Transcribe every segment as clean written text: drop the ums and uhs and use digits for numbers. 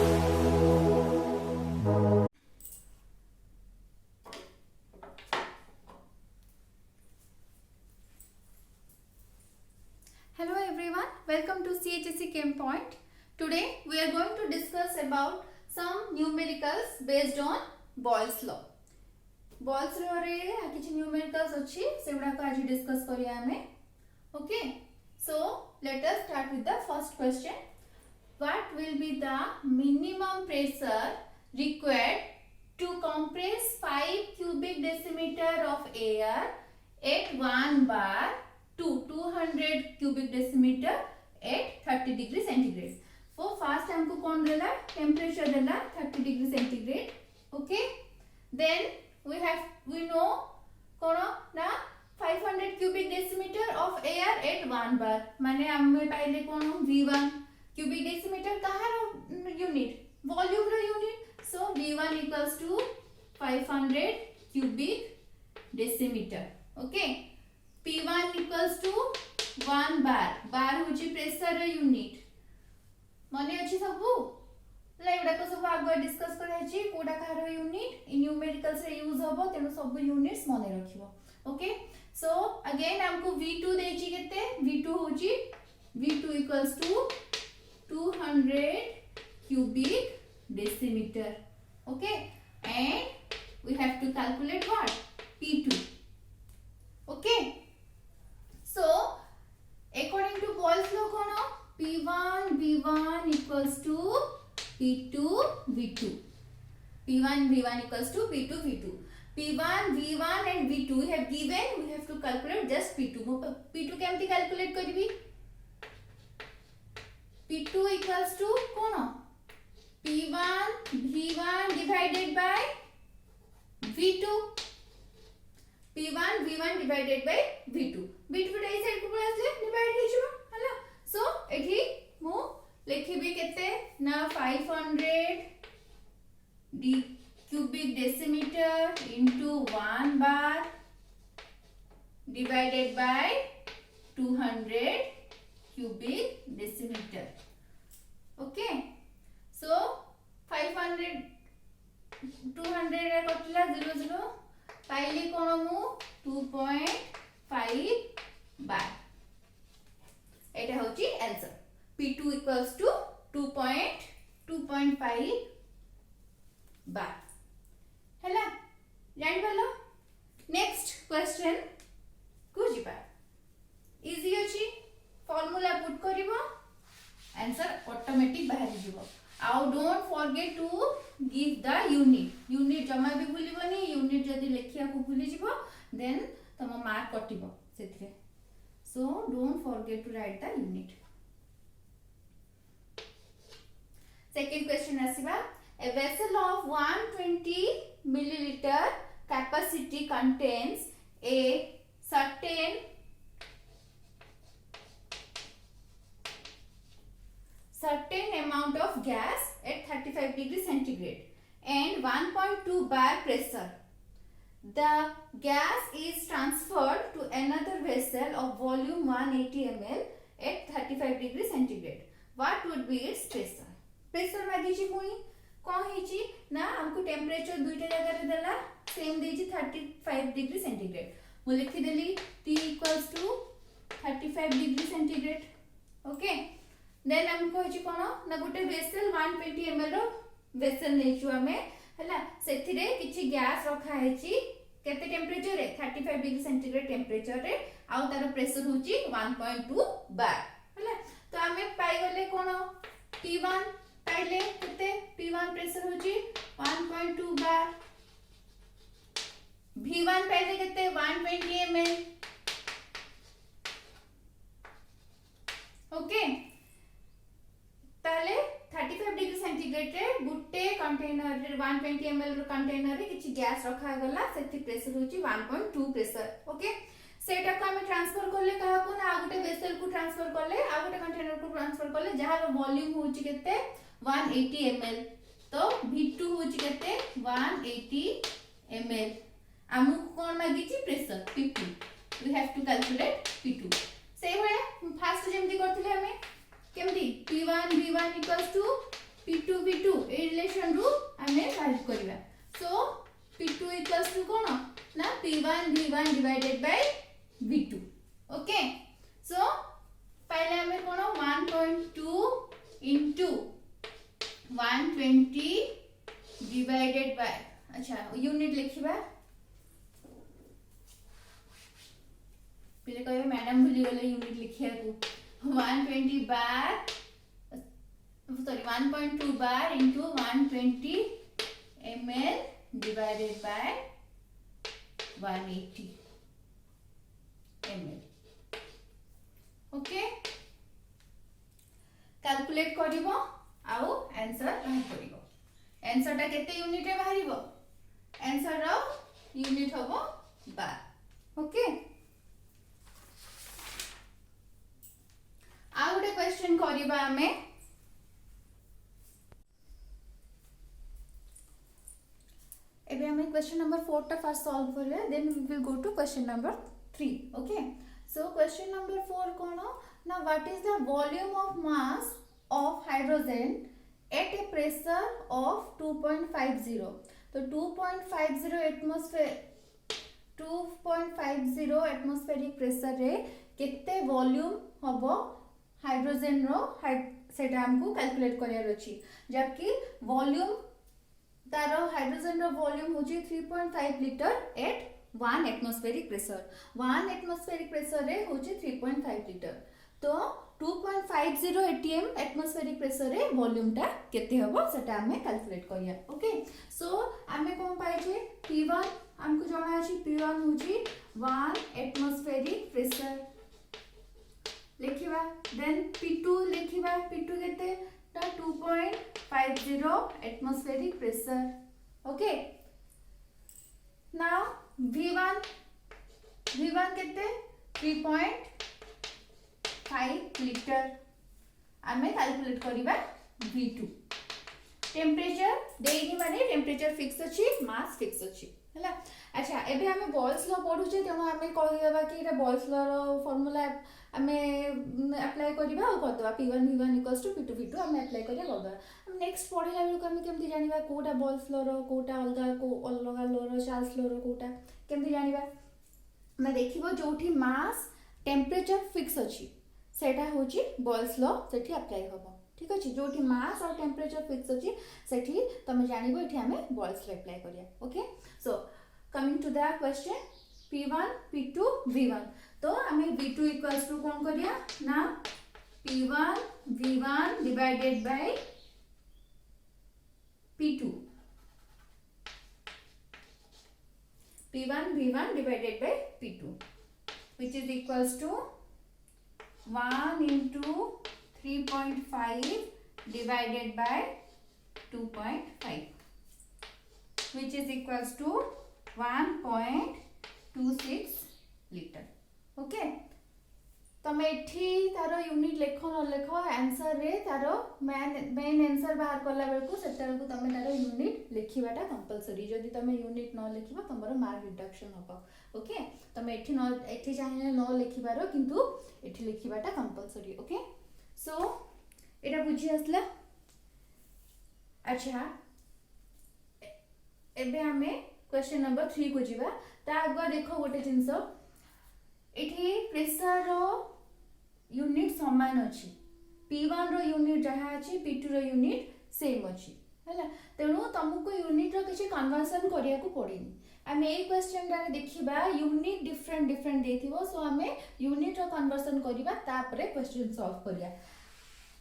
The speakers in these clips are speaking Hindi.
Hello everyone, welcome to CHSC Chem Point. Today we are going to discuss about some numericals based on Boyle's law. Boyle's law रे किछि numericals अछि सेगुडा को आज डिस्कस करिया हमें. Okay, so let us start with the first question. What will be the minimum pressure required to compress 5 cubic decimeter of air at 1 bar to 200 cubic decimeter at 30 degree centigrade? So first हमको कौन देला? Temperature देला 30 degree centigrade. Okay. Then we know कौन ना 500 cubic decimeter of air at 1 bar. माने हमें पाइले कौन V1 cubic decimeter कहाँ unit? Volume row unit. So V1 equals to 500 cubic decimeter. Okay. P1 equals to 1 bar. Bar होची pressure unit. मने अछि सबु लाइवडा को सब आगो डिस्कस करै छी कोडा कार यूनिट इन न्यूमेरिकल्स रे यूज होबो तेनो सब यूनिट्स मने रखिबो. ओके, सो अगेन हमको V2 देई छी केते? V2 होची V2 equals to 200 cubic decimeter. Okay, and we have to calculate what? P2. Okay, so according to Boyle's law kono P1 V1 equals to P2 V2. P1 V1 equals to P2 V2. P1 V1 and V2 we have given, we have to calculate just P2. P2 केमती calculate करबी? P2 equals to cone? P1 V1 divided by V2. P1 V1 divided by V2. V2 टा इस साइड को पळा डिवाइड हे छिबो हला. सो एठी मु लिखिबी केते ना 500 cubic decimeter into 1 bar divided by 200 cubic decimeter. Okay, so 500 200 रे कटला 00 पाइली कोन मु 2.5 bar. एटा होची answer. P2 equals to 2.5 bar. हैला जानि पालो. नेक्स्ट क्वेश्चन को जिबा. इजी अछि. फार्मूला पुट करिवो आंसर ऑटोमेटिक बाहर जिवो. आउ don't forget to give the unit. Unit जमा भी भूलिबोनी. यूनिट जदी लेखिया को भूली जिवो देन तम mark कटिबो सेथिरे. So don't forget to write the unit. Second question asiba. A vessel of 120 milliliter capacity contains a certain amount of gas at 35 degree centigrade and 1.2 bar pressure. The gas is transferred to another vessel of volume 180 ml at 35 degree centigrade. What would be its pressure? Pressure मागी छी पुनी कोन हिची ना हमको टेम्परेचर दुईटा जगह रे देला सेम देची 35 डिग्री सेंटीग्रेड. मु लिखि देली T equals to 35 degree centigrade. Okay, then हमको हिची कोन ना गुटे वेसल 120 ml रो वेसल नेचु हमें हला सेथिरे किछि गैस रखा हेची केते टेम्परेचर रे 35 डिग्री सेंटीग्रेड टेम्परेचर रे आउ तार प्रेशर होची 1.2 बार हला. तो हमें पाई गले कोन P1 पाइले केते P1 प्रेशर होची 1.2 बार. V1 पाइले केते 120 ml. ओके, ताले 35 डिग्री सेंटीग्रेड रे गुटे कंटेनर रे 120 ml रो कंटेनर रे किछि गैस रखा गला सेति प्रेशर होची 1.2 प्रेशर. ओके, सेटा को हम ट्रांसफर करले कहा को ना आ गुटे वेसल को ट्रांसफर करले आ गुटे कंटेनर को ट्रांसफर करले जहां रो वॉल्यूम होची केते 180 ml. तो V2 होची केते 180 ml. हमु कोन मागी छी pressure P2. We have to calculate P2. सेही भले फास्ट जेमती करथिले हमें केमती P1 V1 equals to P2 V2 a relation रू आमे फाइंड करबा सो P2 इक्वल्स टू कोन ना P1 V1 divided by V2 okay so पहले हमें कोन 1.2 into 120 डिवाइडेड बाय अच्छा यूनिट लिखिबा पहले कहबे मैडम भूली गले यूनिट लिखिया को 120 बार सॉरी 1.2 बार into 120 ml divided by 180 ml okay calculate करिवो आउ आंसर बाहर करिवो आंसर ता केते यूनिट रे बाहरिवो आंसर रो यूनिट होबो बार ओके आ गोटे क्वेश्चन करिबा हमें एबे हमें क्वेश्चन नंबर 4 टा फर्स्ट सॉल्व करले then we will go to question number 3 okay so question number 4 कोन ना what is the volume of mass of hydrogen at a pressure of 2.50 तो 2.50 एटमॉस्फेरिक प्रेशर रे केते वॉल्यूम हबो हाइड्रोजन रो सेटा हमको कैलकुलेट करियार अछि जबकि वॉल्यूम तारो हाइड्रोजन रो वॉल्यूम होची 3.5 litre at 1 atmospheric pressure 1 atmospheric pressure रे होची 3.5 लीटर तो 2.50 एटीएम एटमॉस्फेरिक प्रेशर रे वॉल्यूम टा केते हबो सेटा हमें कैलकुलेट करिया ओके सो हमें कोन पाइ जे P1 हमको जाना अछि P1 होची 1 एटमॉस्फेरिक प्रेशर लिखिबा देन P2 लिखिबा P2 केते ता 2.50 atmospheric pressure okay now V1 केते 3.5 लीटर आमे कैलकुलेट करिबा V2 टेम्परेचर देइनी माने टेम्परेचर फिक्स अछि मास फिक्स अछि हला अच्छा एबे हमें बॉयल्स लॉ पढु छे तेनो हमें कहिबा कि एटा बॉयल्स लॉ रो फार्मूला हमें अप्लाई करिबा और करदबा P1 V1 P2 V2 हमें अप्लाई करिया करदबा हम नेक्स्ट पढिला बेलु हमें केमति जानिबा कोटा बॉयल्स लॉ रो कोटा अलगा लॉ रो चार्ल्स लॉ रो कोटा केमति जानिबा मैं देखिबो जोठी मास टेम्परेचर फिक्स अछि सेटा होची बॉयल्स लॉ सेठी अप्लाई होबो ठीक अछि जोठी मास और टेम्परेचर फिक्स अछि सेठी तमे जानिबो एठी हमें बॉयल्स लॉ अप्लाई करिया okay so coming to the question P1 P2 V1 तो हमें V2 इक्वल्स टू कौन करिया ना P1 V1 divided by P2 P1 V1 divided by P2 which is equals to 1 into 3.5 divided by 2.5 which is equals to 1.26 liter okay तमे एठी तारो यूनिट लेखो न लेखो आंसर रे तारो मेन आंसर बाहर करला बेल को सेटर को तमे तारो यूनिट लिखिबाटा कंपलसरी जदी तमे यूनिट न लिखिबा तमरो मार्क रिडक्शन होबो ओके तमे एठी चाहिए न लिखिबारो किंतु एठी लिखिबाटा कंपलसरी ओके सो एटा बुझी असला अच्छा एबे हमें क्वेश्चन नंबर 3 को जीवा ता आगवा देखो गोटे जिंसो एठी प्रेशर रो यूनिट समान अछि P1 रो यूनिट जहा अछि P2 रो यूनिट सेम अछि हैला तेनु तुमको यूनिट रो किछि कन्वर्जन करिया को पड़िनी हमें ए क्वेश्चन रे देखिबा यूनिट डिफरेंट देथिबो सो हमें यूनिट रो कन्वर्जन करिबा तापरे क्वेश्चन सॉल्व करिया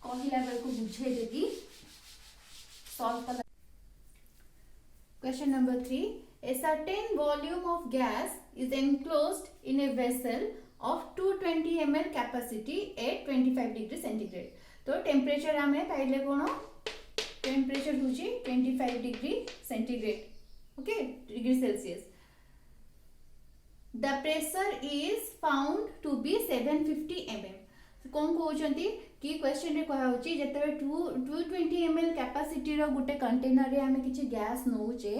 कहिला बेल को बुझे देबी सॉल्व कर question number 3 a certain volume of gas is enclosed in a vessel of 220 ml capacity at 25 degree centigrade तो टेम्परेचर हमें पाइले कोन टेम्परेचर होची 25 degree centigrade okay degree Celsius the pressure is found to be 750 mm कोन कहउचंती कि क्वेश्चन रे कहा होची जतबे 220 ml कैपेसिटी रो गुटे कंटेनर रे हमें किछि गैस नउचे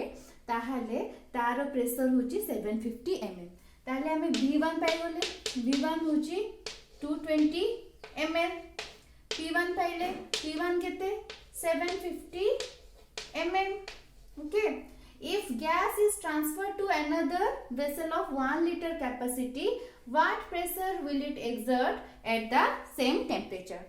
ताहाले तार प्रेशर होची 750 ml ताहाले हमें V1 पाइ गले V1 होची 220 ml P1 पाइले P1 केते 750 mm. Okay. If gas is transferred to another vessel of 1 liter capacity, what pressure will it exert at the same temperature?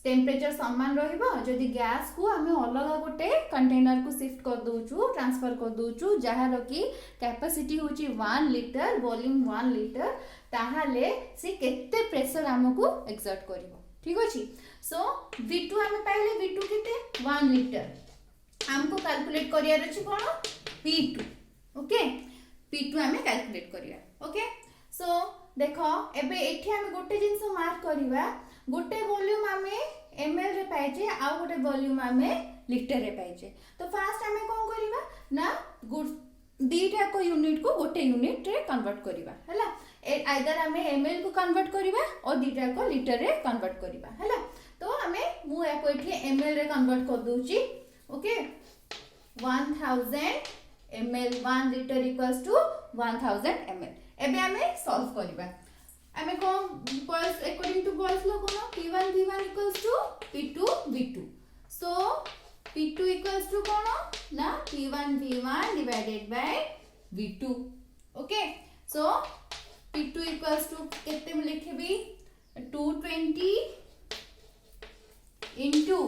Temperature समान रहिबो जदि गैस को आमे अलग गोटे कंटेनर को शिफ्ट कर दोचु ट्रांसफर कर दोचु जहार की कैपेसिटी होची 1 लीटर वॉल्यूम 1 लीटर ताहाले से केते प्रेशर हमको एक्सर्ट करिवो ठीक अछि सो V2 आमे पाइले V2 केते 1 लीटर हमको कैलकुलेट करियार अछि कोन P2 ओके P2 आमे कैलकुलेट करिया ओके सो देखो एबे एठी आमे गोटे जिंस मार्क करिवा गोटे वॉल्यूम आमे ml रे पाइजे आ गोटे वॉल्यूम आमे लीटर रे पाइजे तो फास्ट आमे कोन करिवा ना दीटा को यूनिट को गोटे यूनिट रे कन्वर्ट करिवा हला आइदर आमे ml को कन्वर्ट करिवा और दीटा को लीटर रे कन्वर्ट करिवा हला तो आमे मु एको एठी ml रे कन्वर्ट कर दोची okay 1000 ml 1 liter equals to 1000 ml एबे आमे सॉल्व करिवा आमे कोन Boyle's according to Boyle's law कोन p1 v1 equals to p2 v2 so p2 equals to कोन ना p1 v1 divided by v2 okay so p2 equals to केते में लिखबी 220 into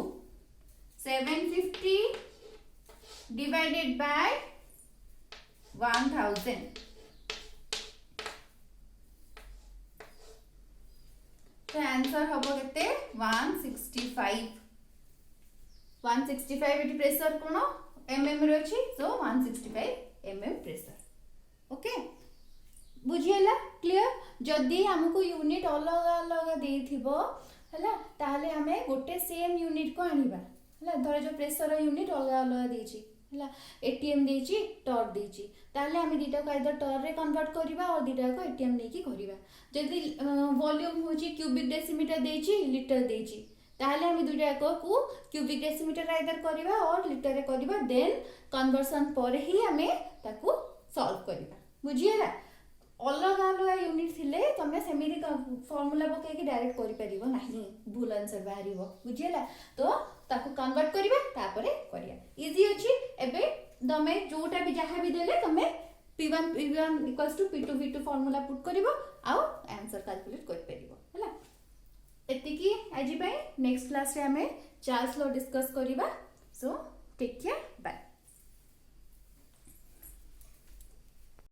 750 divided by 1000 तो आंसर हबो केते 165 एटी प्रेशर कोन mm रे अछि सो 165 mm प्रेशर ओके बुझियला क्लियर जदी हमको यूनिट अलग अलग देथिबो हला ताले हमें गोटे सेम यूनिट को आनिबा हला धर जो प्रेशर यूनिट अलग अलग देछि हला एटीएम देछि टॉर देछि ताले हम दीटा को आइदर टॉर रे कन्वर्ट करिबा और दीटा को एटीएम नेकी करिबा जदी वॉल्यूम होछि क्यूबिक डेसीमीटर देछि लीटर देछि ताले हम दुटा को क्यूबिक डेसीमीटर आइदर करिबा और लीटर रे करिबा देन कन्वर्जन पर ही हमें ताको सॉल्व करिबा बुझियला अलग अलग यूनिट थिले तमे सेमिति फार्मूला पके कि डायरेक्ट करि परिबो नाही भूल आंसर बाहरिबो बुझियला तो ताको कन्वर्ट करिबा तापरे करिया इजी अछि एबे तमे जोटा भी जहा भी देले तमे p1 p1 p2 v2 formula put करिवो आ आंसर कैलकुलेट कर परिबो हला एतिकी आजि बाय नेक्स्ट क्लास रे हमें चार्ल्स लॉ डिस्कस करिबा सो टेक केयर बाय।